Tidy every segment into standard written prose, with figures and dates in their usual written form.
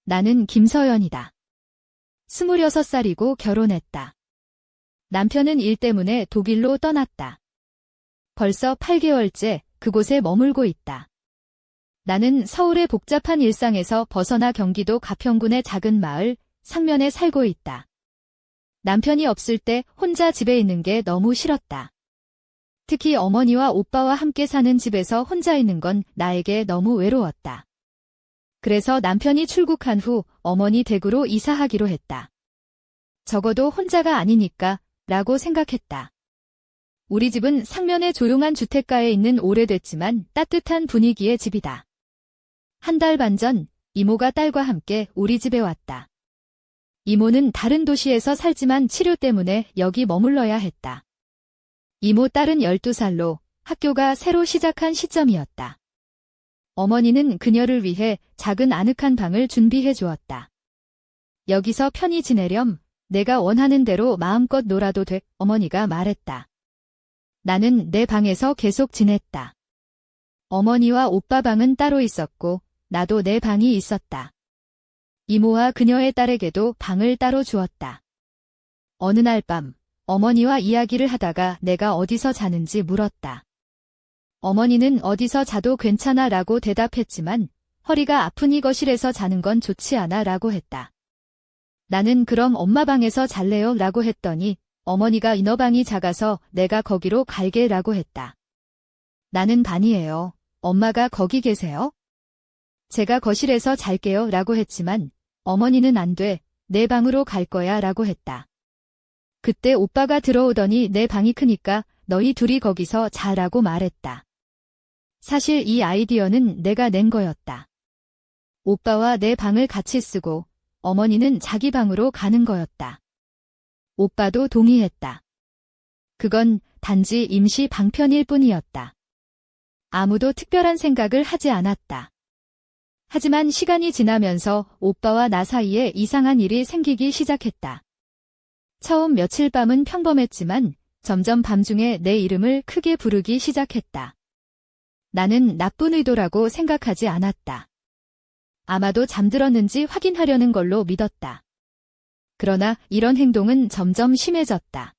나는 김서연이다. 26살이고 결혼했다. 남편은 일 때문에 독일로 떠났다. 벌써 8개월째 그곳에 머물고 있다. 나는 서울의 복잡한 일상에서 벗어나 경기도 가평군의 작은 마을 상면에 살고 있다. 남편이 없을 때 혼자 집에 있는 게 너무 싫었다. 특히 어머니와 오빠와 함께 사는 집에서 혼자 있는 건 나에게 너무 외로웠다. 그래서 남편이 출국한 후 어머니 댁으로 이사하기로 했다. 적어도 혼자가 아니니까 라고 생각했다. 우리 집은 상면의 조용한 주택가에 있는 오래됐지만 따뜻한 분위기의 집이다. 한 달 반 전 이모가 딸과 함께 우리 집에 왔다. 이모는 다른 도시에서 살지만 치료 때문에 여기 머물러야 했다. 이모 딸은 12살로 학교가 새로 시작한 시점이었다. 어머니는 그녀를 위해 작은 아늑한 방을 준비해 주었다. 여기서 편히 지내렴. 내가 원하는 대로 마음껏 놀아도 돼. 어머니가 말했다. 나는 내 방에서 계속 지냈다. 어머니와 오빠 방은 따로 있었고 나도 내 방이 있었다. 이모와 그녀의 딸에게도 방을 따로 주었다. 어느 날 밤 어머니와 이야기를 하다가 내가 어디서 자는지 물었다. 어머니는 어디서 자도 괜찮아 라고 대답했지만 허리가 아프니 거실에서 자는 건 좋지 않아 라고 했다. 나는 그럼 엄마 방에서 잘래요 라고 했더니 어머니가 인어방이 작아서 내가 거기로 갈게 라고 했다. 나는 반이에요. 엄마가 거기 계세요? 제가 거실에서 잘게요 라고 했지만 어머니는 안 돼. 내 방으로 갈 거야 라고 했다. 그때 오빠가 들어오더니 내 방이 크니까 너희 둘이 거기서 자라고 말했다. 사실 이 아이디어는 내가 낸 거였다. 오빠와 내 방을 같이 쓰고 어머니는 자기 방으로 가는 거였다. 오빠도 동의했다. 그건 단지 임시 방편일 뿐이었다. 아무도 특별한 생각을 하지 않았다. 하지만 시간이 지나면서 오빠와 나 사이에 이상한 일이 생기기 시작했다. 처음 며칠 밤은 평범했지만 점점 밤중에 내 이름을 크게 부르기 시작했다. 나는 나쁜 의도라고 생각하지 않았다. 아마도 잠들었는지 확인하려는 걸로 믿었다. 그러나 이런 행동은 점점 심해졌다.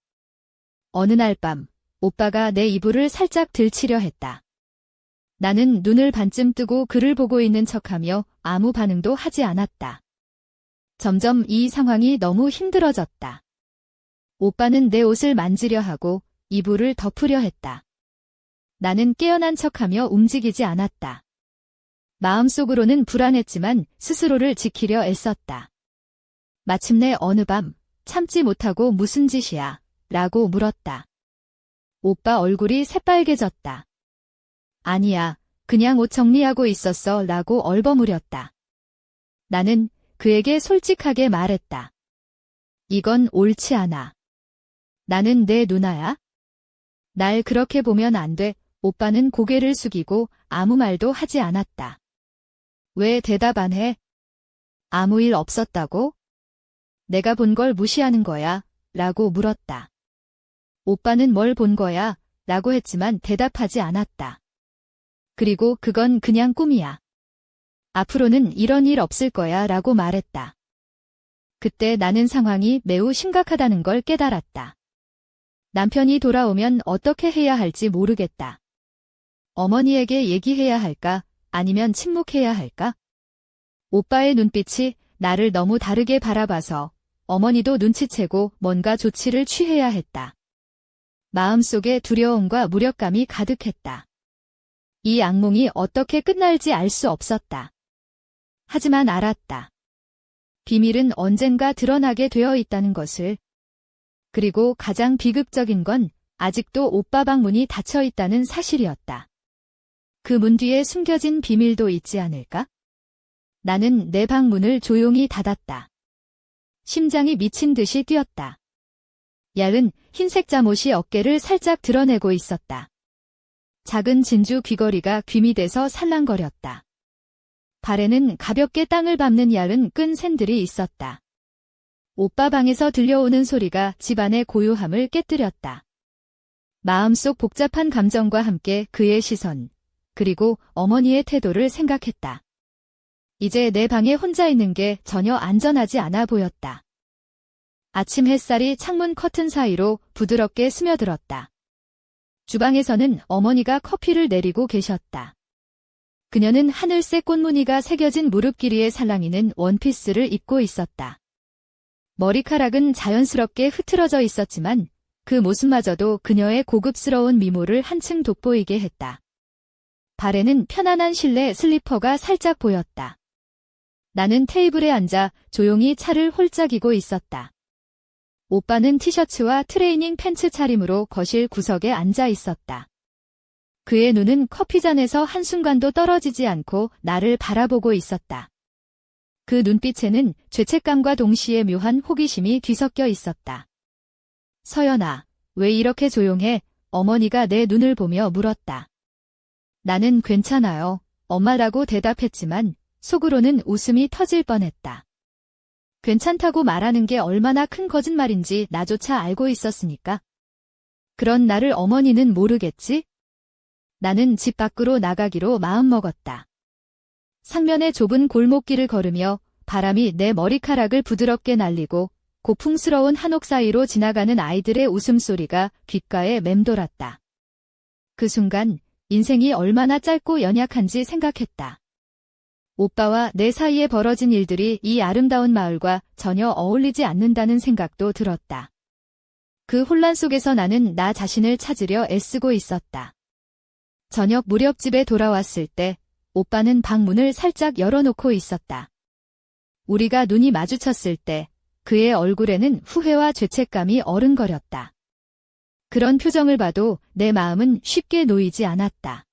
어느 날 밤, 오빠가 내 이불을 살짝 들치려 했다. 나는 눈을 반쯤 뜨고 그를 보고 있는 척하며 아무 반응도 하지 않았다. 점점 이 상황이 너무 힘들어졌다. 오빠는 내 옷을 만지려 하고 이불을 덮으려 했다. 나는 깨어난 척하며 움직이지 않았다. 마음속으로는 불안했지만 스스로를 지키려 애썼다. 마침내 어느 밤 참지 못하고 무슨 짓이야? 라고 물었다. 오빠 얼굴이 새빨개졌다. 아니야, 그냥 옷 정리하고 있었어 라고 얼버무렸다. 나는 그에게 솔직하게 말했다. 이건 옳지 않아. 나는 내 누나야? 날 그렇게 보면 안 돼. 오빠는 고개를 숙이고 아무 말도 하지 않았다. 왜 대답 안 해? 아무 일 없었다고? 내가 본 걸 무시하는 거야? 라고 물었다. 오빠는 뭘 본 거야? 라고 했지만 대답하지 않았다. 그리고 그건 그냥 꿈이야. 앞으로는 이런 일 없을 거야 라고 말했다. 그때 나는 상황이 매우 심각하다는 걸 깨달았다. 남편이 돌아오면 어떻게 해야 할지 모르겠다. 어머니에게 얘기해야 할까? 아니면 침묵해야 할까? 오빠의 눈빛이 나를 너무 다르게 바라봐서 어머니도 눈치채고 뭔가 조치를 취해야 했다. 마음속에 두려움과 무력감이 가득했다. 이 악몽이 어떻게 끝날지 알 수 없었다. 하지만 알았다. 비밀은 언젠가 드러나게 되어 있다는 것을. 그리고 가장 비극적인 건 아직도 오빠 방 문이 닫혀 있다는 사실이었다. 그 문 뒤에 숨겨진 비밀도 있지 않을까? 나는 내 방 문을 조용히 닫았다. 심장이 미친 듯이 뛰었다. 얇은 흰색 잠옷이 어깨를 살짝 드러내고 있었다. 작은 진주 귀걸이가 귀미 돼서 살랑거렸다. 발에는 가볍게 땅을 밟는 얇은 끈 샌들이 있었다. 오빠 방에서 들려오는 소리가 집안의 고요함을 깨뜨렸다. 마음속 복잡한 감정과 함께 그의 시선, 그리고 어머니의 태도를 생각했다. 이제 내 방에 혼자 있는 게 전혀 안전하지 않아 보였다. 아침 햇살이 창문 커튼 사이로 부드럽게 스며들었다. 주방에서는 어머니가 커피를 내리고 계셨다. 그녀는 하늘색 꽃무늬가 새겨진 무릎 길이의 살랑이는 원피스를 입고 있었다. 머리카락은 자연스럽게 흐트러져 있었지만 그 모습마저도 그녀의 고급스러운 미모를 한층 돋보이게 했다. 발에는 편안한 실내 슬리퍼가 살짝 보였다. 나는 테이블에 앉아 조용히 차를 홀짝이고 있었다. 오빠는 티셔츠와 트레이닝 팬츠 차림으로 거실 구석에 앉아 있었다. 그의 눈은 커피잔에서 한순간도 떨어지지 않고 나를 바라보고 있었다. 그 눈빛에는 죄책감과 동시에 묘한 호기심이 뒤섞여 있었다. 서연아, 왜 이렇게 조용해? 어머니가 내 눈을 보며 물었다. 나는 괜찮아요, 엄마라고 대답했지만 속으로는 웃음이 터질 뻔했다. 괜찮다고 말하는 게 얼마나 큰 거짓말인지 나조차 알고 있었으니까. 그런 나를 어머니는 모르겠지? 나는 집 밖으로 나가기로 마음먹었다. 상면의 좁은 골목길을 걸으며 바람이 내 머리카락을 부드럽게 날리고 고풍스러운 한옥 사이로 지나가는 아이들의 웃음소리가 귓가에 맴돌았다. 그 순간 인생이 얼마나 짧고 연약한지 생각했다. 오빠와 내 사이에 벌어진 일들이 이 아름다운 마을과 전혀 어울리지 않는다는 생각도 들었다. 그 혼란 속에서 나는 나 자신을 찾으려 애쓰고 있었다. 저녁 무렵 집에 돌아왔을 때 오빠는 방문을 살짝 열어놓고 있었다. 우리가 눈이 마주쳤을 때 그의 얼굴에는 후회와 죄책감이 어른거렸다. 그런 표정을 봐도 내 마음은 쉽게 놓이지 않았다.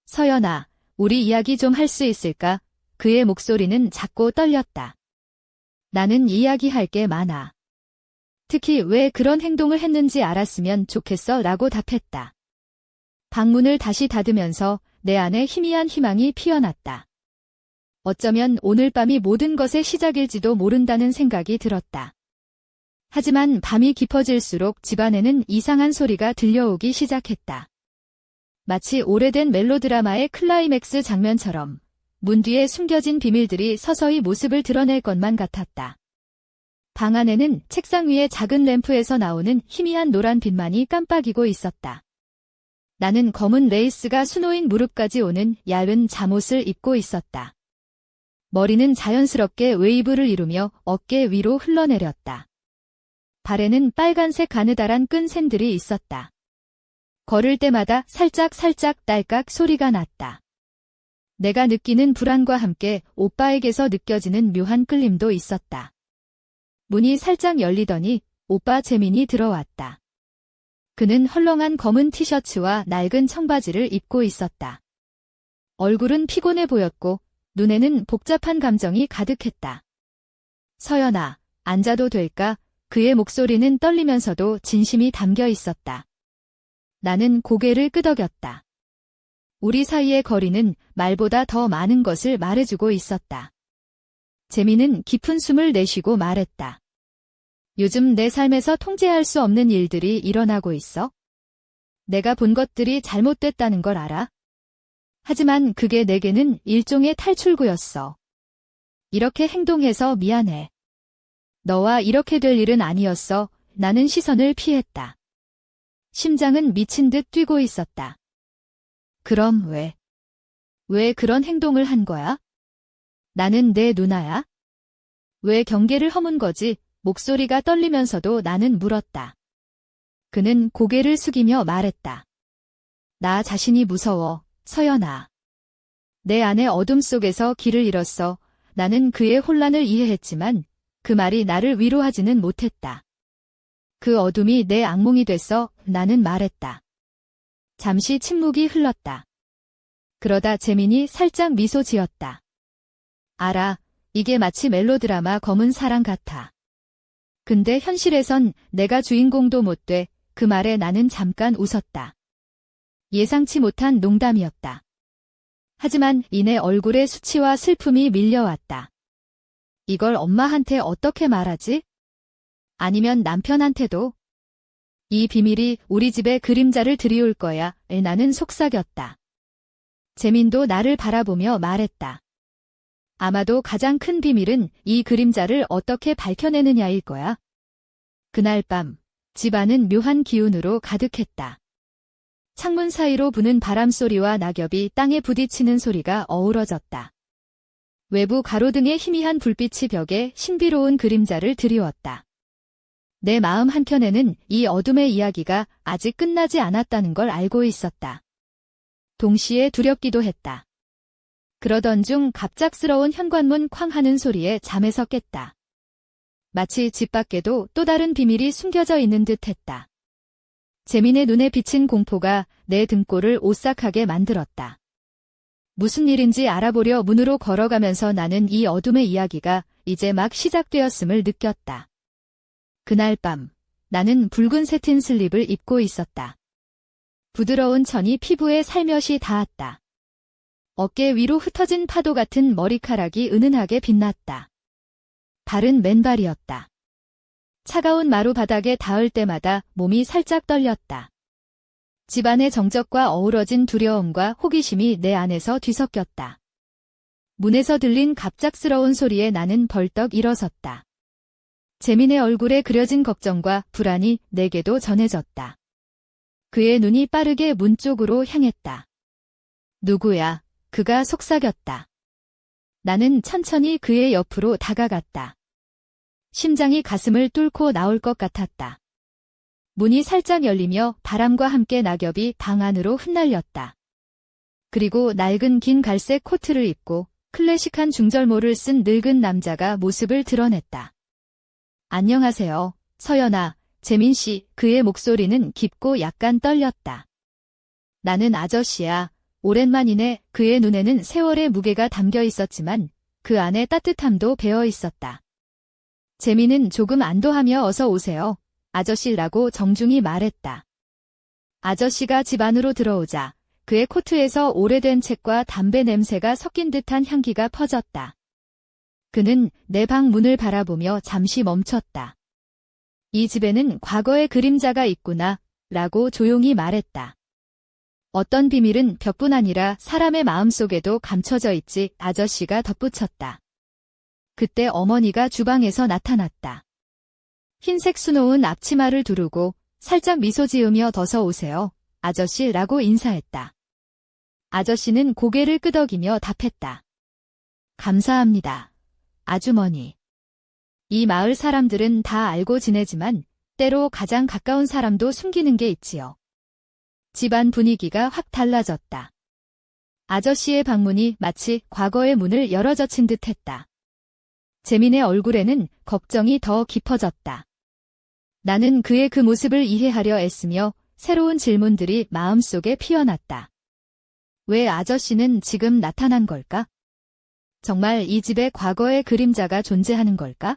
서연아, 우리 이야기 좀 할 수 있을까? 그의 목소리는 작고 떨렸다. 나는 이야기할 게 많아. 특히 왜 그런 행동을 했는지 알았으면 좋겠어 라고 답했다. 방문을 다시 닫으면서 내 안에 희미한 희망이 피어났다. 어쩌면 오늘 밤이 모든 것의 시작일지도 모른다는 생각이 들었다. 하지만 밤이 깊어질수록 집안에는 이상한 소리가 들려오기 시작했다. 마치 오래된 멜로드라마의 클라이맥스 장면처럼 문 뒤에 숨겨진 비밀들이 서서히 모습을 드러낼 것만 같았다. 방 안에는 책상 위의 작은 램프에서 나오는 희미한 노란 빛만이 깜빡이고 있었다. 나는 검은 레이스가 수놓인 무릎까지 오는 얇은 잠옷을 입고 있었다. 머리는 자연스럽게 웨이브를 이루며 어깨 위로 흘러내렸다. 발에는 빨간색 가느다란 끈 샌들이 있었다. 걸을 때마다 살짝 딸깍 소리가 났다. 내가 느끼는 불안과 함께 오빠에게서 느껴지는 묘한 끌림도 있었다. 문이 살짝 열리더니 오빠 재민이 들어왔다. 그는 헐렁한 검은 티셔츠와 낡은 청바지를 입고 있었다. 얼굴은 피곤해 보였고 눈에는 복잡한 감정이 가득했다. 서연아, 앉아도 될까? 그의 목소리는 떨리면서도 진심이 담겨 있었다. 나는 고개를 끄덕였다. 우리 사이의 거리는 말보다 더 많은 것을 말해주고 있었다. 재민은 깊은 숨을 내쉬고 말했다. 요즘 내 삶에서 통제할 수 없는 일들이 일어나고 있어. 내가 본 것들이 잘못됐다는 걸 알아. 하지만 그게 내게는 일종의 탈출구였어. 이렇게 행동해서 미안해. 너와 이렇게 될 일은 아니었어. 나는 시선을 피했다. 심장은 미친 듯 뛰고 있었다. 그럼 왜 그런 행동을 한 거야? 나는 내 누나야? 왜 경계를 허문 거지? 목소리가 떨리면서도 나는 물었다. 그는 고개를 숙이며 말했다. 나 자신이 무서워, 서연아. 내 안의 어둠 속에서 길을 잃었어. 나는 그의 혼란을 이해했지만 그 말이 나를 위로하지는 못했다. 그 어둠이 내 악몽이 됐어. 나는 말했다. 잠시 침묵이 흘렀다. 그러다 재민이 살짝 미소 지었다. 알아, 이게 마치 멜로드라마 검은 사랑 같아. 근데 현실에선 내가 주인공도 못 돼. 그 말에 나는 잠깐 웃었다. 예상치 못한 농담이었다. 하지만 이내 얼굴에 수치와 슬픔이 밀려왔다. 이걸 엄마한테 어떻게 말하지? 아니면 남편한테도? 이 비밀이 우리 집에 그림자를 들이올 거야. 나는 속삭였다. 재민도 나를 바라보며 말했다. 아마도 가장 큰 비밀은 이 그림자를 어떻게 밝혀내느냐일 거야. 그날 밤, 집안은 묘한 기운으로 가득했다. 창문 사이로 부는 바람 소리와 낙엽이 땅에 부딪히는 소리가 어우러졌다. 외부 가로등의 희미한 불빛이 벽에 신비로운 그림자를 드리웠다. 내 마음 한켠에는 이 어둠의 이야기가 아직 끝나지 않았다는 걸 알고 있었다. 동시에 두렵기도 했다. 그러던 중 갑작스러운 현관문 쾅 하는 소리에 잠에서 깼다. 마치 집 밖에도 또 다른 비밀이 숨겨져 있는 듯 했다. 재민의 눈에 비친 공포가 내 등골을 오싹하게 만들었다. 무슨 일인지 알아보려 문으로 걸어가면서 나는 이 어둠의 이야기가 이제 막 시작되었음을 느꼈다. 그날 밤, 나는 붉은 새틴 슬립을 입고 있었다. 부드러운 천이 피부에 살며시 닿았다. 어깨 위로 흩어진 파도 같은 머리카락이 은은하게 빛났다. 발은 맨발이었다. 차가운 마루 바닥에 닿을 때마다 몸이 살짝 떨렸다. 집안의 정적과 어우러진 두려움과 호기심이 내 안에서 뒤섞였다. 문에서 들린 갑작스러운 소리에 나는 벌떡 일어섰다. 재민의 얼굴에 그려진 걱정과 불안이 내게도 전해졌다. 그의 눈이 빠르게 문 쪽으로 향했다. 누구야? 그가 속삭였다. 나는 천천히 그의 옆으로 다가갔다. 심장이 가슴을 뚫고 나올 것 같았다. 문이 살짝 열리며 바람과 함께 낙엽이 방 안으로 흩날렸다. 그리고 낡은 긴 갈색 코트를 입고 클래식한 중절모를 쓴 늙은 남자가 모습을 드러냈다. 안녕하세요, 서연아, 재민 씨. 그의 목소리는 깊고 약간 떨렸다. 나는 아저씨야. 오랜만이네. 그의 눈에는 세월의 무게가 담겨 있었지만 그 안에 따뜻함도 배어 있었다. 재민은 조금 안도하며 어서 오세요, 아저씨라고 정중히 말했다. 아저씨가 집 안으로 들어오자 그의 코트에서 오래된 책과 담배 냄새가 섞인 듯한 향기가 퍼졌다. 그는 내 방 문을 바라보며 잠시 멈췄다. 이 집에는 과거의 그림자가 있구나, 라고 조용히 말했다. 어떤 비밀은 벽뿐 아니라 사람의 마음속에도 감춰져 있지, 아저씨가 덧붙였다. 그때 어머니가 주방에서 나타났다. 흰색 수놓은 앞치마를 두르고 살짝 미소 지으며 어서 오세요, 아저씨라고 인사했다. 아저씨는 고개를 끄덕이며 답했다. 감사합니다, 아주머니. 이 마을 사람들은 다 알고 지내지만 때로 가장 가까운 사람도 숨기는 게 있지요. 집안 분위기가 확 달라졌다. 아저씨의 방문이 마치 과거의 문을 열어젖힌 듯 했다. 재민의 얼굴에는 걱정이 더 깊어졌다. 나는 그의 그 모습을 이해하려 애쓰며 새로운 질문들이 마음속에 피어났다. 왜 아저씨는 지금 나타난 걸까? 정말 이 집에 과거의 그림자가 존재하는 걸까?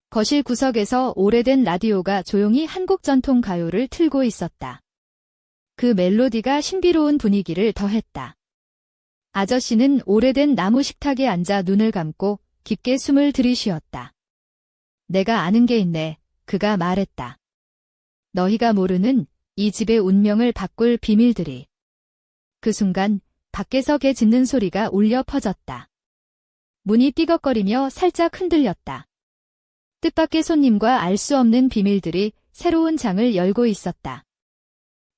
거실 구석에서 오래된 라디오가 조용히 한국 전통 가요를 틀고 있었다. 그 멜로디가 신비로운 분위기를 더했다. 아저씨는 오래된 나무 식탁에 앉아 눈을 감고 깊게 숨을 들이쉬었다. 내가 아는 게 있네, 그가 말했다. 너희가 모르는 이 집의 운명을 바꿀 비밀들이. 그 순간 밖에서 개 짖는 소리가 울려 퍼졌다. 문이 띠걱거리며 살짝 흔들렸다. 뜻밖의 손님과 알 수 없는 비밀들이 새로운 장을 열고 있었다.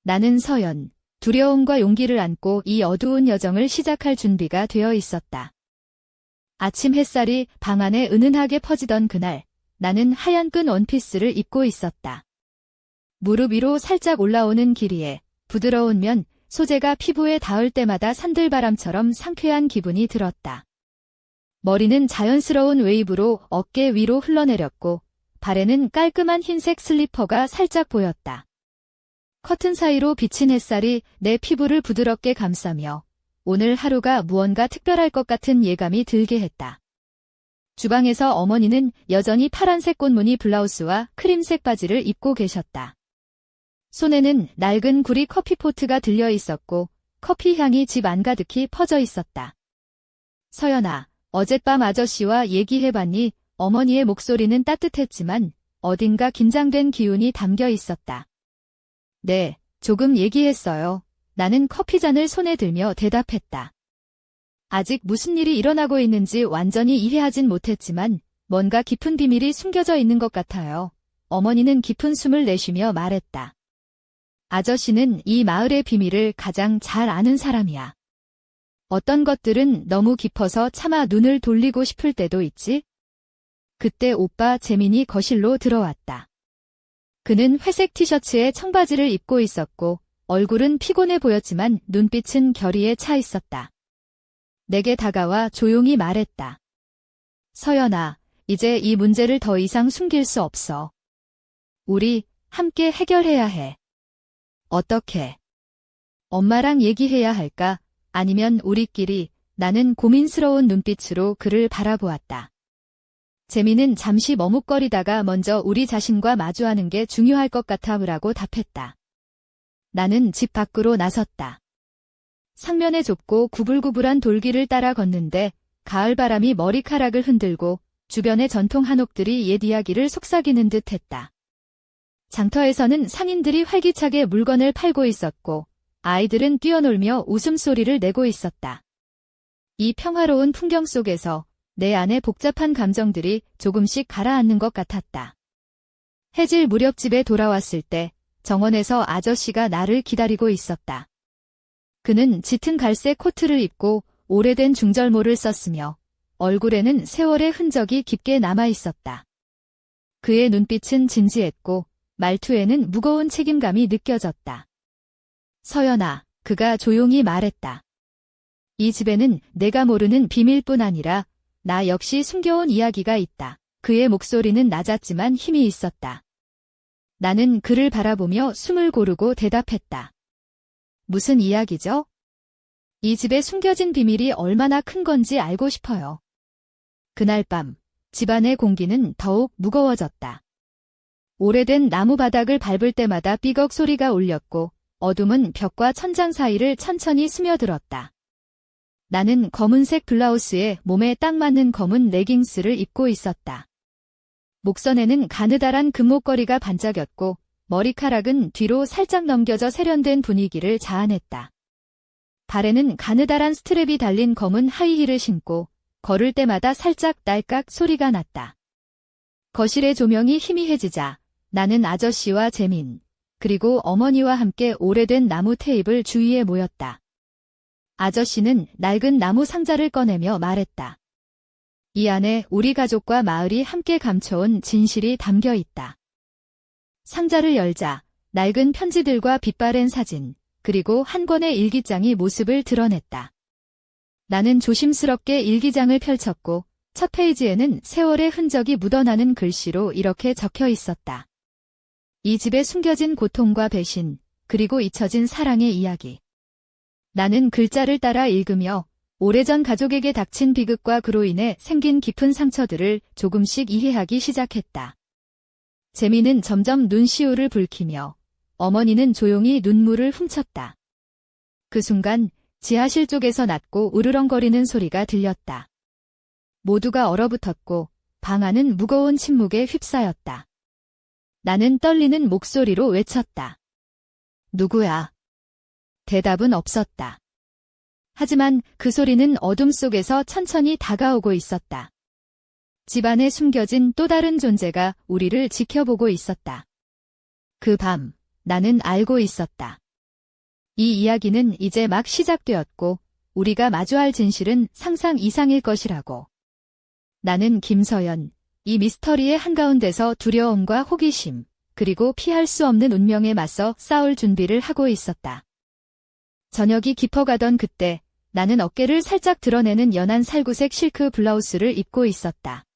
나는 서연, 두려움과 용기를 안고 이 어두운 여정을 시작할 준비가 되어 있었다. 아침 햇살이 방 안에 은은하게 퍼지던 그날, 나는 하얀 끈 원피스를 입고 있었다. 무릎 위로 살짝 올라오는 길이에 부드러운 면 소재가 피부에 닿을 때마다 산들바람처럼 상쾌한 기분이 들었다. 머리는 자연스러운 웨이브로 어깨 위로 흘러내렸고 발에는 깔끔한 흰색 슬리퍼가 살짝 보였다. 커튼 사이로 비친 햇살이 내 피부를 부드럽게 감싸며 오늘 하루가 무언가 특별할 것 같은 예감이 들게 했다. 주방에서 어머니는 여전히 파란색 꽃무늬 블라우스와 크림색 바지를 입고 계셨다. 손에는 낡은 구리 커피포트가 들려 있었고 커피 향이 집 안가득히 퍼져 있었다. 서연아, 어젯밤 아저씨와 얘기해봤니? 어머니의 목소리는 따뜻했지만 어딘가 긴장된 기운이 담겨 있었다. 네, 조금 얘기했어요. 나는 커피잔을 손에 들며 대답했다. 아직 무슨 일이 일어나고 있는지 완전히 이해하진 못했지만 뭔가 깊은 비밀이 숨겨져 있는 것 같아요. 어머니는 깊은 숨을 내쉬며 말했다. 아저씨는 이 마을의 비밀을 가장 잘 아는 사람이야. 어떤 것들은 너무 깊어서 차마 눈을 돌리고 싶을 때도 있지? 그때 오빠 재민이 거실로 들어왔다. 그는 회색 티셔츠에 청바지를 입고 있었고 얼굴은 피곤해 보였지만 눈빛은 결의에 차 있었다. 내게 다가와 조용히 말했다. 서연아, 이제 이 문제를 더 이상 숨길 수 없어. 우리 함께 해결해야 해. 어떻게? 엄마랑 얘기해야 할까? 아니면 우리끼리? 나는 고민스러운 눈빛으로 그를 바라보았다. 재민은 잠시 머뭇거리다가 먼저 우리 자신과 마주하는 게 중요할 것 같아라고 답했다. 나는 집 밖으로 나섰다. 상면에 좁고 구불구불한 돌길을 따라 걷는데 가을바람이 머리카락을 흔들고 주변의 전통 한옥들이 옛 이야기를 속삭이는 듯 했다. 장터에서는 상인들이 활기차게 물건을 팔고 있었고 아이들은 뛰어놀며 웃음소리를 내고 있었다. 이 평화로운 풍경 속에서 내 안에 복잡한 감정들이 조금씩 가라앉는 것 같았다. 해질 무렵 집에 돌아왔을 때 정원에서 아저씨가 나를 기다리고 있었다. 그는 짙은 갈색 코트를 입고 오래된 중절모를 썼으며 얼굴에는 세월의 흔적이 깊게 남아 있었다. 그의 눈빛은 진지했고 말투에는 무거운 책임감이 느껴졌다. 서연아, 그가 조용히 말했다. 이 집에는 내가 모르는 비밀뿐 아니라 나 역시 숨겨온 이야기가 있다. 그의 목소리는 낮았지만 힘이 있었다. 나는 그를 바라보며 숨을 고르고 대답했다. 무슨 이야기죠? 이 집에 숨겨진 비밀이 얼마나 큰 건지 알고 싶어요. 그날 밤, 집안의 공기는 더욱 무거워졌다. 오래된 나무 바닥을 밟을 때마다 삐걱 소리가 울렸고 어둠은 벽과 천장 사이를 천천히 스며들었다. 나는 검은색 블라우스에 몸에 딱 맞는 검은 레깅스를 입고 있었다. 목선에는 가느다란 금목걸이가 반짝였고 머리카락은 뒤로 살짝 넘겨져 세련된 분위기를 자아냈다. 발에는 가느다란 스트랩이 달린 검은 하이힐을 신고 걸을 때마다 살짝 딸깍 소리가 났다. 거실의 조명이 희미해지자 나는 아저씨와 재민, 그리고 어머니와 함께 오래된 나무 테이블 주위에 모였다. 아저씨는 낡은 나무 상자를 꺼내며 말했다. 이 안에 우리 가족과 마을이 함께 감춰온 진실이 담겨 있다. 상자를 열자 낡은 편지들과 빛바랜 사진, 그리고 한 권의 일기장이 모습을 드러냈다. 나는 조심스럽게 일기장을 펼쳤고 첫 페이지에는 세월의 흔적이 묻어나는 글씨로 이렇게 적혀 있었다. 이 집에 숨겨진 고통과 배신, 그리고 잊혀진 사랑의 이야기. 나는 글자를 따라 읽으며 오래전 가족에게 닥친 비극과 그로 인해 생긴 깊은 상처들을 조금씩 이해하기 시작했다. 재미는 점점 눈시울을 붉히며 어머니는 조용히 눈물을 훔쳤다. 그 순간 지하실 쪽에서 낮고 으르렁거리는 소리가 들렸다. 모두가 얼어붙었고 방 안은 무거운 침묵에 휩싸였다. 나는 떨리는 목소리로 외쳤다. 누구야? 대답은 없었다. 하지만 그 소리는 어둠 속에서 천천히 다가오고 있었다. 집안에 숨겨진 또 다른 존재가 우리를 지켜보고 있었다. 그 밤, 나는 알고 있었다. 이 이야기는 이제 막 시작되었고 우리가 마주할 진실은 상상 이상일 것이라고. 나는 김서연, 이 미스터리의 한가운데서 두려움과 호기심, 그리고 피할 수 없는 운명에 맞서 싸울 준비를 하고 있었다. 저녁이 깊어가던 그때 나는 어깨를 살짝 드러내는 연한 살구색 실크 블라우스를 입고 있었다.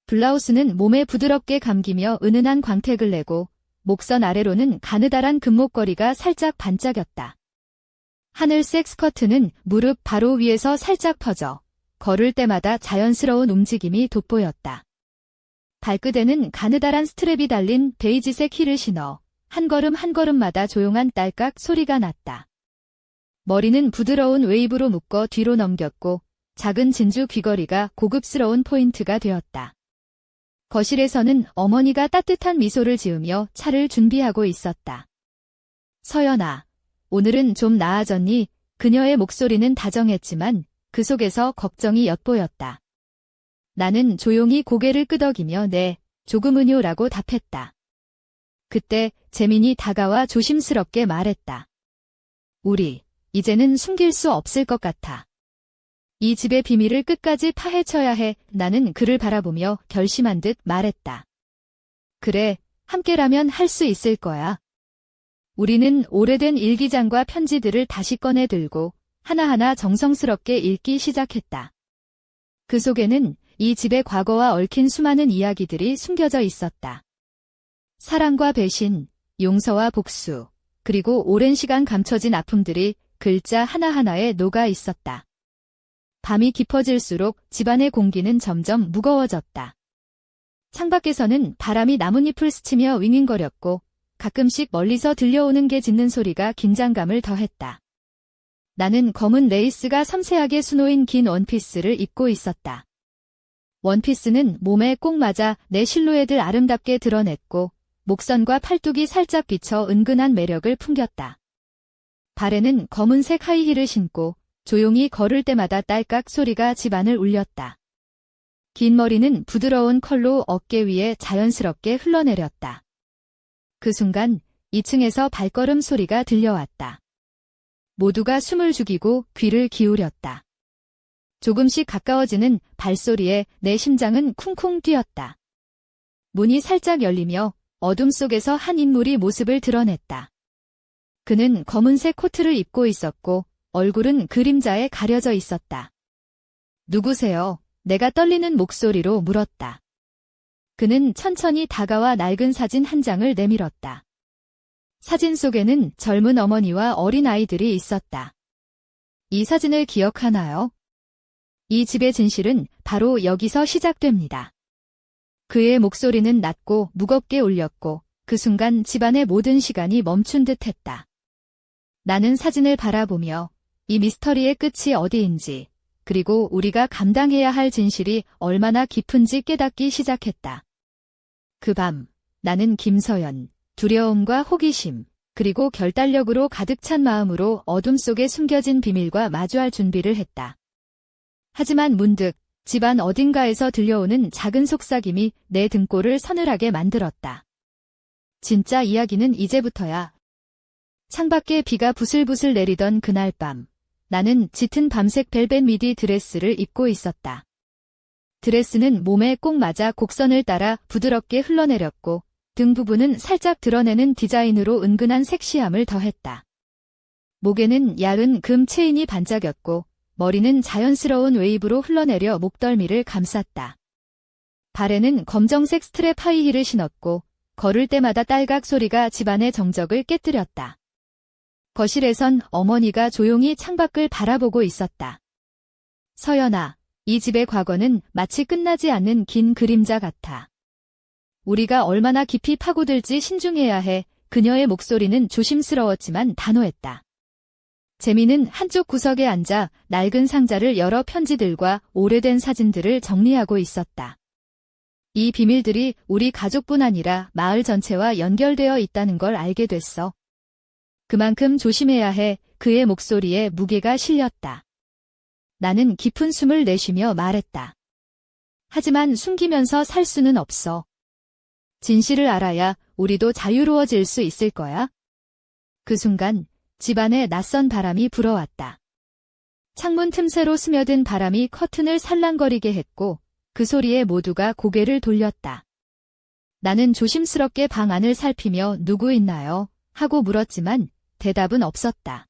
블라우스는 몸에 부드럽게 감기며 은은한 광택을 내고 목선 아래로는 가느다란 금목걸이가 살짝 반짝였다. 하늘색 스커트는 무릎 바로 위에서 살짝 퍼져 걸을 때마다 자연스러운 움직임이 돋보였다. 발끝에는 가느다란 스트랩이 달린 베이지색 힐을 신어 한 걸음 한 걸음마다 조용한 딸깍 소리가 났다. 머리는 부드러운 웨이브로 묶어 뒤로 넘겼고 작은 진주 귀걸이가 고급스러운 포인트가 되었다. 거실에서는 어머니가 따뜻한 미소를 지으며 차를 준비하고 있었다. 서연아, 오늘은 좀 나아졌니? 그녀의 목소리는 다정했지만 그 그 속에서 걱정이 엿보였다. 나는 조용히 고개를 끄덕이며 네, 조금은요라고 답했다. 그때 재민이 다가와 조심스럽게 말했다. 우리, 이제는 숨길 수 없을 것 같아. 이 집의 비밀을 끝까지 파헤쳐야 해. 나는 그를 바라보며 결심한 듯 말했다. 그래, 함께라면 할 수 있을 거야. 우리는 오래된 일기장과 편지들을 다시 꺼내 들고 하나하나 정성스럽게 읽기 시작했다. 그 속에는 이 집의 과거와 얽힌 수많은 이야기들이 숨겨져 있었다. 사랑과 배신, 용서와 복수, 그리고 오랜 시간 감춰진 아픔들이 글자 하나하나에 녹아 있었다. 밤이 깊어질수록 집안의 공기는 점점 무거워졌다. 창밖에서는 바람이 나뭇잎을 스치며 윙윙거렸고 가끔씩 멀리서 들려오는 개 짖는 소리가 긴장감을 더했다. 나는 검은 레이스가 섬세하게 수놓인 긴 원피스를 입고 있었다. 원피스는 몸에 꼭 맞아 내 실루엣을 아름답게 드러냈고 목선과 팔뚝이 살짝 비쳐 은근한 매력을 풍겼다. 발에는 검은색 하이힐을 신고 조용히 걸을 때마다 딸깍 소리가 집안을 울렸다. 긴 머리는 부드러운 컬로 어깨 위에 자연스럽게 흘러내렸다. 그 순간 2층에서 발걸음 소리가 들려왔다. 모두가 숨을 죽이고 귀를 기울였다. 조금씩 가까워지는 발소리에 내 심장은 쿵쿵 뛰었다. 문이 살짝 열리며 어둠 속에서 한 인물이 모습을 드러냈다. 그는 검은색 코트를 입고 있었고 얼굴은 그림자에 가려져 있었다. 누구세요? 내가 떨리는 목소리로 물었다. 그는 천천히 다가와 낡은 사진 한 장을 내밀었다. 사진 속에는 젊은 어머니와 어린 아이들이 있었다. 이 사진을 기억하나요? 이 집의 진실은 바로 여기서 시작됩니다. 그의 목소리는 낮고 무겁게 울렸고 그 순간 집안의 모든 시간이 멈춘 듯 했다. 나는 사진을 바라보며 이 미스터리의 끝이 어디인지 그리고 우리가 감당해야 할 진실이 얼마나 깊은지 깨닫기 시작했다. 그 밤 나는 김서연, 두려움과 호기심 그리고 결단력으로 가득 찬 마음으로 어둠 속에 숨겨진 비밀과 마주할 준비를 했다. 하지만 문득 집안 어딘가에서 들려오는 작은 속삭임이 내 등골을 서늘하게 만들었다. 진짜 이야기는 이제부터야. 창밖에 비가 부슬부슬 내리던 그날 밤, 나는 짙은 밤색 벨벳 미디 드레스를 입고 있었다. 드레스는 몸에 꼭 맞아 곡선을 따라 부드럽게 흘러내렸고 등 부분은 살짝 드러내는 디자인으로 은근한 섹시함을 더했다. 목에는 얇은 금 체인이 반짝였고 머리는 자연스러운 웨이브로 흘러내려 목덜미를 감쌌다. 발에는 검정색 스트랩 하이힐을 신었고 걸을 때마다 딸각 소리가 집안의 정적을 깨뜨렸다. 거실에선 어머니가 조용히 창밖을 바라보고 있었다. 서연아, 이 집의 과거는 마치 끝나지 않는 긴 그림자 같아. 우리가 얼마나 깊이 파고들지 신중해야 해. 그녀의 목소리는 조심스러웠지만 단호했다. 재미는 한쪽 구석에 앉아 낡은 상자를 열어 편지들과 오래된 사진들을 정리하고 있었다. 이 비밀들이 우리 가족뿐 아니라 마을 전체와 연결되어 있다는 걸 알게 됐어. 그만큼 조심해야 해. 그의 목소리에 무게가 실렸다. 나는 깊은 숨을 내쉬며 말했다. 하지만 숨기면서 살 수는 없어. 진실을 알아야 우리도 자유로워질 수 있을 거야. 그 순간 집안에 낯선 바람이 불어왔다. 창문 틈새로 스며든 바람이 커튼을 살랑거리게 했고 그 소리에 모두가 고개를 돌렸다. 나는 조심스럽게 방 안을 살피며 누구 있나요? 하고 물었지만 대답은 없었다.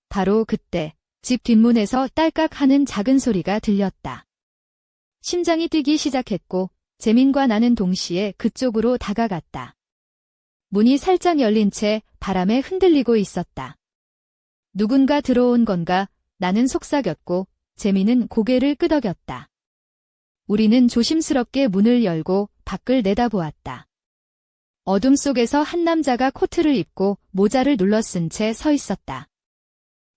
바로 그때 집 뒷문에서 딸깍 하는 작은 소리가 들렸다. 심장이 뛰기 시작했고 재민과 나는 동시에 그쪽으로 다가갔다. 문이 살짝 열린 채 바람에 흔들리고 있었다. 누군가 들어온 건가? 나는 속삭였고 재민은 고개를 끄덕였다. 우리는 조심스럽게 문을 열고 밖을 내다보았다. 어둠 속에서 한 남자가 코트를 입고 모자를 눌러쓴 채 서 있었다.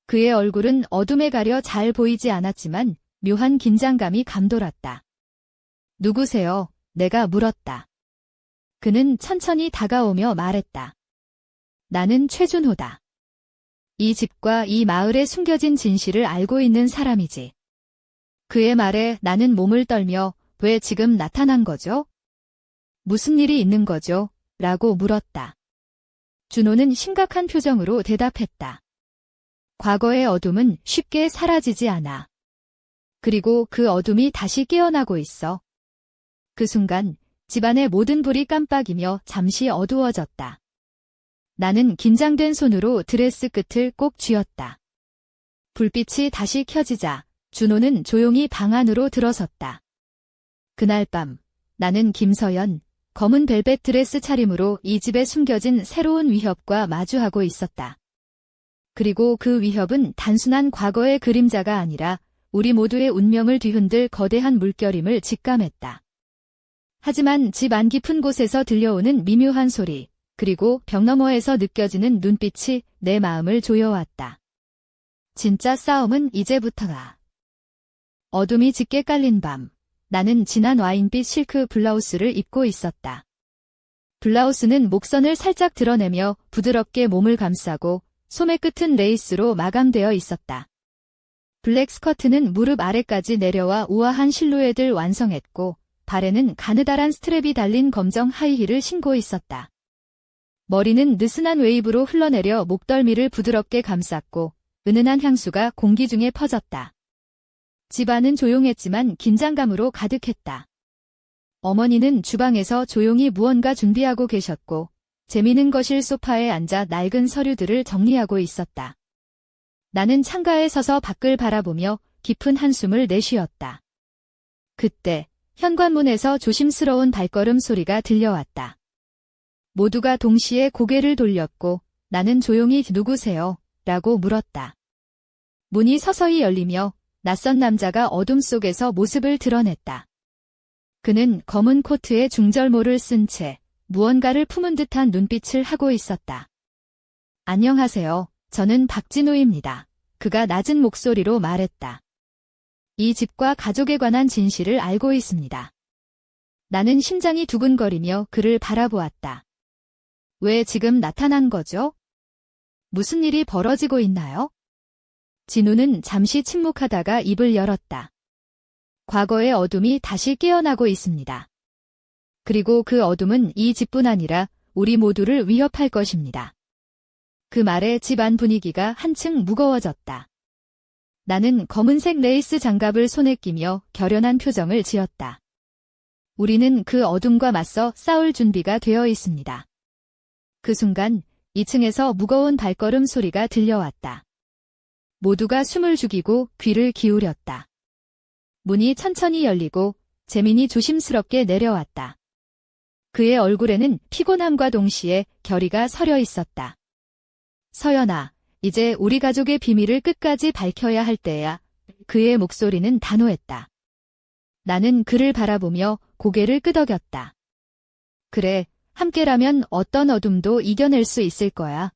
그의 얼굴은 어둠에 가려 잘 보이지 않았지만 묘한 긴장감이 감돌았다. 누구세요? 내가 물었다. 그는 천천히 다가오며 말했다. 나는 최준호다. 이 집과 이 마을에 숨겨진 진실을 알고 있는 사람이지. 그의 말에 나는 몸을 떨며 왜 지금 나타난 거죠? 무슨 일이 있는 거죠? 라고 물었다. 준호는 심각한 표정으로 대답했다. 과거의 어둠은 쉽게 사라지지 않아. 그리고 그 어둠이 다시 깨어나고 있어. 그 순간 집안의 모든 불이 깜빡이며 잠시 어두워졌다. 나는 긴장된 손으로 드레스 끝을 꼭 쥐었다. 불빛이 다시 켜지자 준호는 조용히 방 안으로 들어섰다. 그날 밤 나는 김서연, 검은 벨벳 드레스 차림으로 이 집에 숨겨진 새로운 위협과 마주하고 있었다. 그리고 그 위협은 단순한 과거의 그림자가 아니라 우리 모두의 운명을 뒤흔들 거대한 물결임을 직감했다. 하지만 집 안 깊은 곳에서 들려오는 미묘한 소리, 그리고 벽 너머에서 느껴지는 눈빛이 내 마음을 조여왔다. 진짜 싸움은 이제부터다. 어둠이 짙게 깔린 밤, 나는 진한 와인빛 실크 블라우스를 입고 있었다. 블라우스는 목선을 살짝 드러내며 부드럽게 몸을 감싸고 소매 끝은 레이스로 마감되어 있었다. 블랙 스커트는 무릎 아래까지 내려와 우아한 실루엣을 완성했고 발에는 가느다란 스트랩이 달린 검정 하이힐을 신고 있었다. 머리는 느슨한 웨이브로 흘러내려 목덜미를 부드럽게 감쌌고 은은한 향수가 공기 중에 퍼졌다. 집안은 조용했지만 긴장감으로 가득했다. 어머니는 주방에서 조용히 무언가 준비하고 계셨고 재미있는 거실 소파에 앉아 낡은 서류들을 정리하고 있었다. 나는 창가에 서서 밖을 바라보며 깊은 한숨을 내쉬었다. 그때 현관문에서 조심스러운 발걸음 소리가 들려왔다. 모두가 동시에 고개를 돌렸고 나는 조용히 누구세요? 라고 물었다. 문이 서서히 열리며 낯선 남자가 어둠 속에서 모습을 드러냈다. 그는 검은 코트에 중절모를 쓴 채 무언가를 품은 듯한 눈빛을 하고 있었다. 안녕하세요. 저는 박진우입니다. 그가 낮은 목소리로 말했다. 이 집과 가족에 관한 진실을 알고 있습니다. 나는 심장이 두근거리며 그를 바라보았다. 왜 지금 나타난 거죠? 무슨 일이 벌어지고 있나요? 진우는 잠시 침묵하다가 입을 열었다. 과거의 어둠이 다시 깨어나고 있습니다. 그리고 그 어둠은 이 집뿐 아니라 우리 모두를 위협할 것입니다. 그 말에 집안 분위기가 한층 무거워졌다. 나는 검은색 레이스 장갑을 손에 끼며 결연한 표정을 지었다. 우리는 그 어둠과 맞서 싸울 준비가 되어 있습니다. 그 순간 2층에서 무거운 발걸음 소리가 들려왔다. 모두가 숨을 죽이고 귀를 기울였다. 문이 천천히 열리고 재민이 조심스럽게 내려왔다. 그의 얼굴에는 피곤함과 동시에 결의가 서려 있었다. 서연아, 이제 우리 가족의 비밀을 끝까지 밝혀야 할 때야. 그의 목소리는 단호했다. 나는 그를 바라보며 고개를 끄덕였다. 그래, 함께라면 어떤 어둠도 이겨낼 수 있을 거야.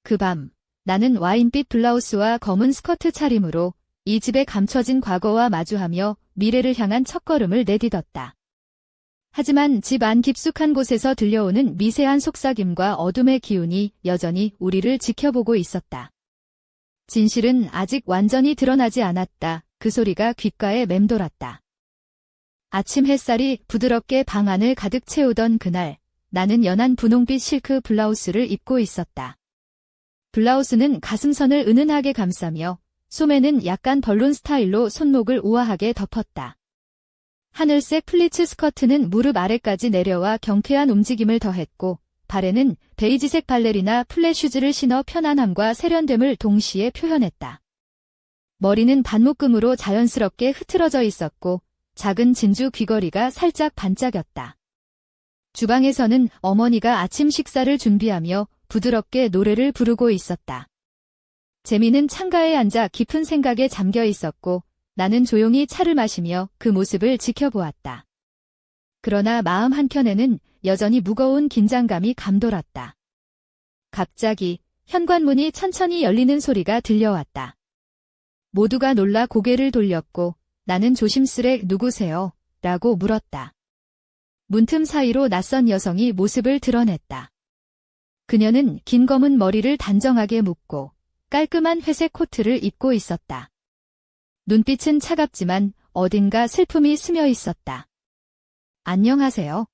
그 밤, 나는 와인빛 블라우스와 검은 스커트 차림으로 이 집에 감춰진 과거와 마주하며 미래를 향한 첫걸음을 내딛었다. 하지만 집 안 깊숙한 곳에서 들려오는 미세한 속삭임과 어둠의 기운이 여전히 우리를 지켜보고 있었다. 진실은 아직 완전히 드러나지 않았다. 그 소리가 귓가에 맴돌았다. 아침 햇살이 부드럽게 방 안을 가득 채우던 그날, 나는 연한 분홍빛 실크 블라우스를 입고 있었다. 블라우스는 가슴선을 은은하게 감싸며 소매는 약간 벌룬 스타일로 손목을 우아하게 덮었다. 하늘색 플리츠 스커트는 무릎 아래까지 내려와 경쾌한 움직임을 더했고 발에는 베이지색 발레리나 플랫 슈즈를 신어 편안함과 세련됨을 동시에 표현했다. 머리는 반묶음으로 자연스럽게 흐트러져 있었고 작은 진주 귀걸이가 살짝 반짝였다. 주방에서는 어머니가 아침 식사를 준비하며 부드럽게 노래를 부르고 있었다. 재미는 창가에 앉아 깊은 생각에 잠겨 있었고 나는 조용히 차를 마시며 그 모습을 지켜보았다. 그러나 마음 한켠에는 여전히 무거운 긴장감이 감돌았다. 갑자기 현관문이 천천히 열리는 소리가 들려왔다. 모두가 놀라 고개를 돌렸고 나는 조심스레 누구세요? 라고 물었다. 문틈 사이로 낯선 여성이 모습을 드러냈다. 그녀는 긴 검은 머리를 단정하게 묶고 깔끔한 회색 코트를 입고 있었다. 눈빛은 차갑지만 어딘가 슬픔이 스며 있었다. 안녕하세요.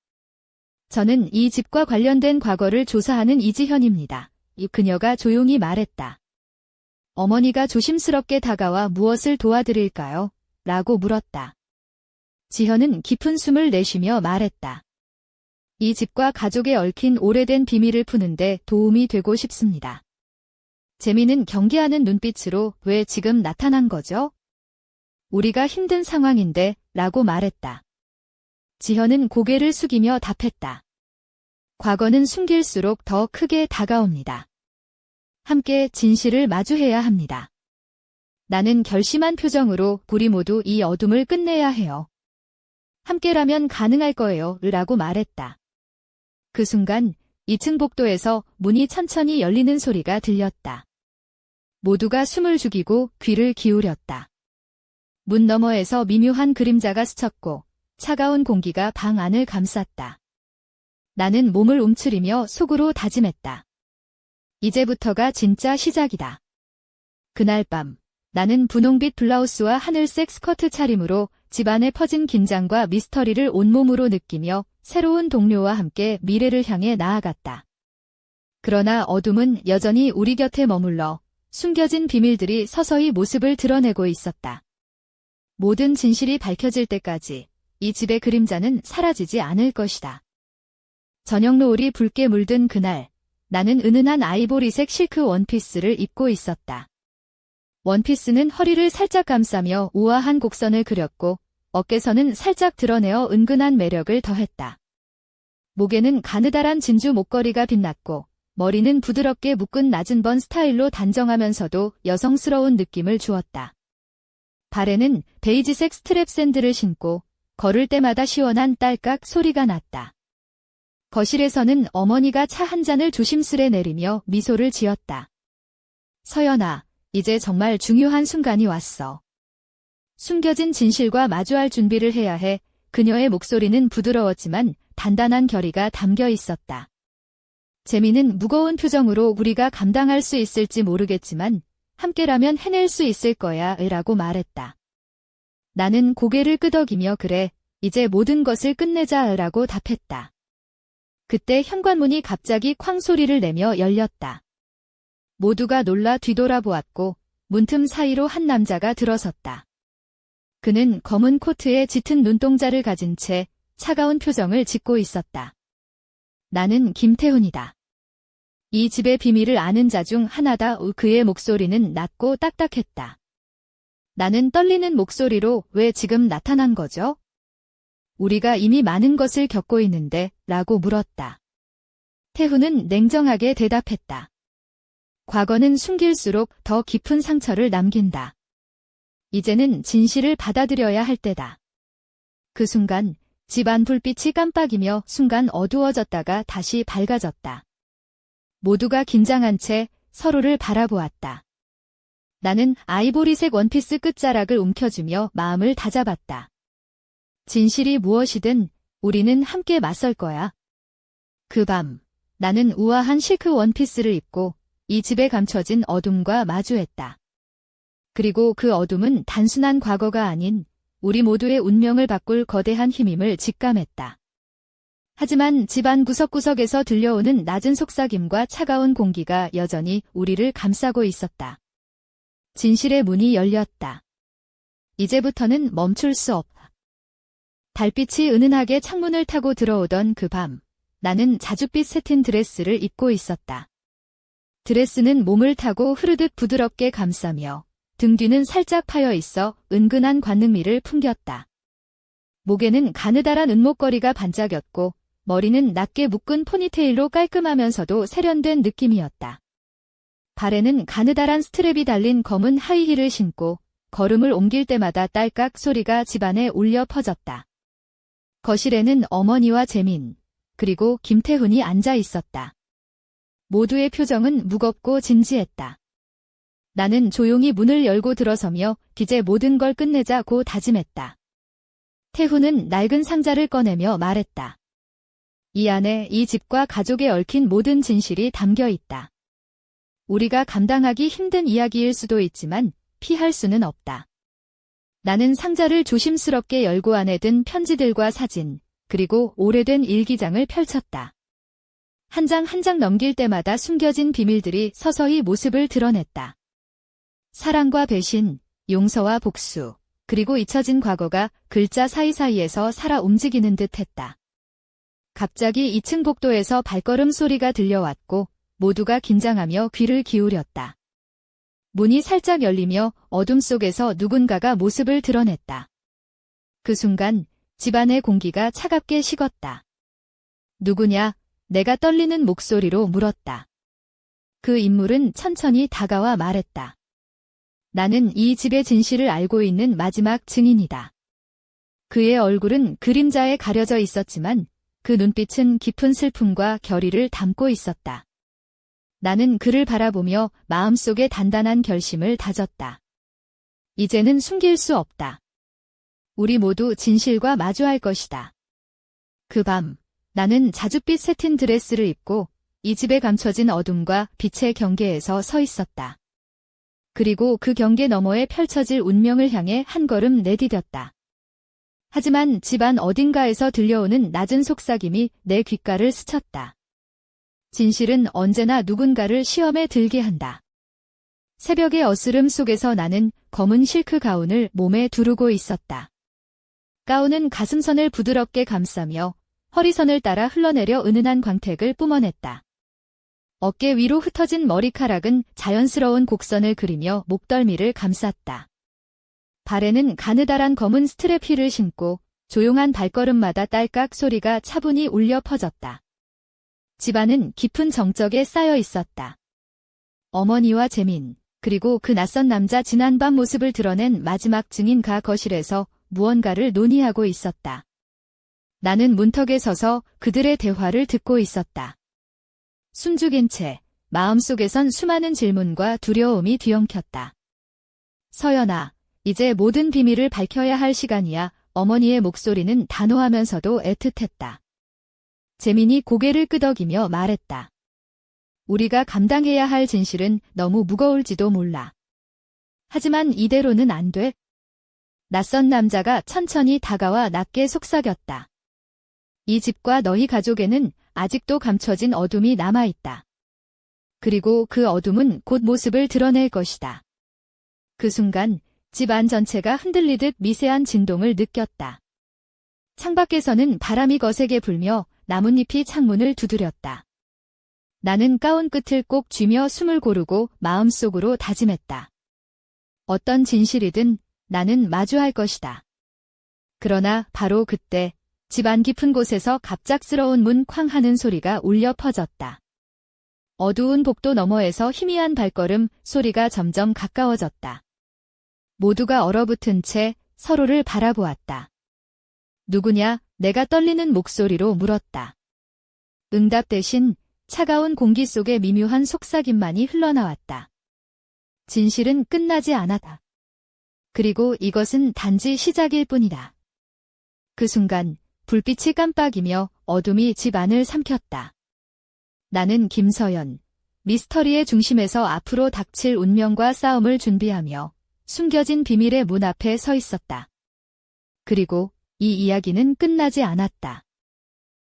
저는 이 집과 관련된 과거를 조사하는 이지현입니다. 그녀가 조용히 말했다. 어머니가 조심스럽게 다가와 무엇을 도와드릴까요? 라고 물었다. 지현은 깊은 숨을 내쉬며 말했다. 이 집과 가족에 얽힌 오래된 비밀을 푸는데 도움이 되고 싶습니다. 재미는 경계하는 눈빛으로 왜 지금 나타난 거죠? 우리가 힘든 상황인데 라고 말했다. 지현은 고개를 숙이며 답했다. 과거는 숨길수록 더 크게 다가옵니다. 함께 진실을 마주해야 합니다. 나는 결심한 표정으로 우리 모두 이 어둠을 끝내야 해요. 함께라면 가능할 거예요. 라고 말했다. 그 순간 2층 복도에서 문이 천천히 열리는 소리가 들렸다. 모두가 숨을 죽이고 귀를 기울였다. 문 너머에서 미묘한 그림자가 스쳤고 차가운 공기가 방 안을 감쌌다. 나는 몸을 움츠리며 속으로 다짐했다. 이제부터가 진짜 시작이다. 그날 밤 나는 분홍빛 블라우스와 하늘색 스커트 차림으로 집안에 퍼진 긴장과 미스터리를 온몸으로 느끼며 새로운 동료와 함께 미래를 향해 나아갔다. 그러나 어둠은 여전히 우리 곁에 머물러 숨겨진 비밀들이 서서히 모습을 드러내고 있었다. 모든 진실이 밝혀질 때까지 이 집의 그림자는 사라지지 않을 것이다. 저녁 노을이 붉게 물든 그날, 나는 은은한 아이보리색 실크 원피스를 입고 있었다. 원피스는 허리를 살짝 감싸며 우아한 곡선을 그렸고 어깨선은 살짝 드러내어 은근한 매력을 더했다. 목에는 가느다란 진주 목걸이가 빛났고 머리는 부드럽게 묶은 낮은 번 스타일로 단정하면서도 여성스러운 느낌을 주었다. 발에는 베이지색 스트랩 샌들을 신고 걸을 때마다 시원한 딸깍 소리가 났다. 거실에서는 어머니가 차 한 잔을 조심스레 내리며 미소를 지었다. 서연아, 이제 정말 중요한 순간이 왔어. 숨겨진 진실과 마주할 준비를 해야 해. 그녀의 목소리는 부드러웠지만 단단한 결의가 담겨 있었다. 재미는 무거운 표정으로 우리가 감당할 수 있을지 모르겠지만 함께라면 해낼 수 있을 거야 라고 말했다. 나는 고개를 끄덕이며 그래, 이제 모든 것을 끝내자 라고 답했다. 그때 현관문이 갑자기 쾅 소리를 내며 열렸다. 모두가 놀라 뒤돌아보았고 문틈 사이로 한 남자가 들어섰다. 그는 검은 코트에 짙은 눈동자를 가진 채 차가운 표정을 짓고 있었다. 나는 김태훈이다. 이 집의 비밀을 아는 자 중 하나다. 그의 목소리는 낮고 딱딱했다. 나는 떨리는 목소리로 왜 지금 나타난 거죠? 우리가 이미 많은 것을 겪고 있는데 라고 물었다. 태훈은 냉정하게 대답했다. 과거는 숨길수록 더 깊은 상처를 남긴다. 이제는 진실을 받아들여야 할 때다. 그 순간 집안 불빛이 깜빡이며 순간 어두워졌다가 다시 밝아졌다. 모두가 긴장한 채 서로를 바라보았다. 나는 아이보리색 원피스 끝자락을 움켜쥐며 마음을 다잡았다. 진실이 무엇이든 우리는 함께 맞설 거야. 그 밤, 나는 우아한 실크 원피스를 입고 이 집에 감춰진 어둠과 마주했다. 그리고 그 어둠은 단순한 과거가 아닌 우리 모두의 운명을 바꿀 거대한 힘임을 직감했다. 하지만 집안 구석구석에서 들려오는 낮은 속삭임과 차가운 공기가 여전히 우리를 감싸고 있었다. 진실의 문이 열렸다. 이제부터는 멈출 수 없다. 달빛이 은은하게 창문을 타고 들어오던 그 밤, 나는 자줏빛 새틴 드레스를 입고 있었다. 드레스는 몸을 타고 흐르듯 부드럽게 감싸며 등 뒤는 살짝 파여 있어 은근한 관능미를 풍겼다. 목에는 가느다란 은목걸이가 반짝였고 머리는 낮게 묶은 포니테일로 깔끔하면서도 세련된 느낌이었다. 발에는 가느다란 스트랩이 달린 검은 하이힐을 신고 걸음을 옮길 때마다 딸깍 소리가 집안에 울려 퍼졌다. 거실에는 어머니와 재민, 그리고 김태훈이 앉아 있었다. 모두의 표정은 무겁고 진지했다. 나는 조용히 문을 열고 들어서며 이제 모든 걸 끝내자고 다짐했다. 태훈은 낡은 상자를 꺼내며 말했다. 이 안에 이 집과 가족에 얽힌 모든 진실이 담겨 있다. 우리가 감당하기 힘든 이야기일 수도 있지만 피할 수는 없다. 나는 상자를 조심스럽게 열고 안에 든 편지들과 사진, 그리고 오래된 일기장을 펼쳤다. 한 장 한 장 넘길 때마다 숨겨진 비밀들이 서서히 모습을 드러냈다. 사랑과 배신, 용서와 복수, 그리고 잊혀진 과거가 글자 사이사이에서 살아 움직이는 듯 했다. 갑자기 2층 복도에서 발걸음 소리가 들려왔고 모두가 긴장하며 귀를 기울였다. 문이 살짝 열리며 어둠 속에서 누군가가 모습을 드러냈다. 그 순간 집안의 공기가 차갑게 식었다. 누구냐? 내가 떨리는 목소리로 물었다. 그 인물은 천천히 다가와 말했다. 나는 이 집의 진실을 알고 있는 마지막 증인이다. 그의 얼굴은 그림자에 가려져 있었지만 그 눈빛은 깊은 슬픔과 결의를 담고 있었다. 나는 그를 바라보며 마음속에 단단한 결심을 다졌다. 이제는 숨길 수 없다. 우리 모두 진실과 마주할 것이다. 그 밤, 나는 자줏빛 새틴 드레스를 입고 이 집에 감춰진 어둠과 빛의 경계에서 서 있었다. 그리고 그 경계 너머에 펼쳐질 운명을 향해 한 걸음 내디뎠다. 하지만 집안 어딘가에서 들려오는 낮은 속삭임이 내 귓가를 스쳤다. 진실은 언제나 누군가를 시험에 들게 한다. 새벽의 어스름 속에서 나는 검은 실크 가운을 몸에 두르고 있었다. 가운은 가슴선을 부드럽게 감싸며 허리선을 따라 흘러내려 은은한 광택을 뿜어냈다. 어깨 위로 흩어진 머리카락은 자연스러운 곡선을 그리며 목덜미를 감쌌다. 발에는 가느다란 검은 스트랩 힐을 신고 조용한 발걸음마다 딸깍 소리가 차분히 울려 퍼졌다. 집안은 깊은 정적에 쌓여 있었다. 어머니와 재민, 그리고 그 낯선 남자 지난밤 모습을 드러낸 마지막 증인 가 거실에서 무언가를 논의하고 있었다. 나는 문턱에 서서 그들의 대화를 듣고 있었다. 숨죽인 채 마음속에선 수많은 질문과 두려움이 뒤엉켰다. 서연아, 이제 모든 비밀을 밝혀야 할 시간이야. 어머니의 목소리는 단호하면서도 애틋했다. 재민이 고개를 끄덕이며 말했다. 우리가 감당해야 할 진실은 너무 무거울지도 몰라. 하지만 이대로는 안 돼. 낯선 남자가 천천히 다가와 낮게 속삭였다. 이 집과 너희 가족에는 아직도 감춰진 어둠이 남아있다. 그리고 그 어둠은 곧 모습을 드러낼 것이다. 그 순간 집 안 전체가 흔들리듯 미세한 진동을 느꼈다. 창밖에서는 바람이 거세게 불며 나뭇잎이 창문을 두드렸다. 나는 가운 끝을 꼭 쥐며 숨을 고르고 마음속으로 다짐했다. 어떤 진실이든 나는 마주할 것이다. 그러나 바로 그때 집 안 깊은 곳에서 갑작스러운 문 쾅 하는 소리가 울려 퍼졌다. 어두운 복도 너머에서 희미한 발걸음 소리가 점점 가까워졌다. 모두가 얼어붙은 채 서로를 바라보았다. 누구냐? 내가 떨리는 목소리로 물었다. 응답 대신 차가운 공기 속에 미묘한 속삭임만이 흘러나왔다. 진실은 끝나지 않았다. 그리고 이것은 단지 시작일 뿐이다. 그 순간 불빛이 깜빡이며 어둠이 집 안을 삼켰다. 나는 김서연, 미스터리의 중심에서 앞으로 닥칠 운명과 싸움을 준비하며 숨겨진 비밀의 문 앞에 서 있었다. 그리고 이 이야기는 끝나지 않았다.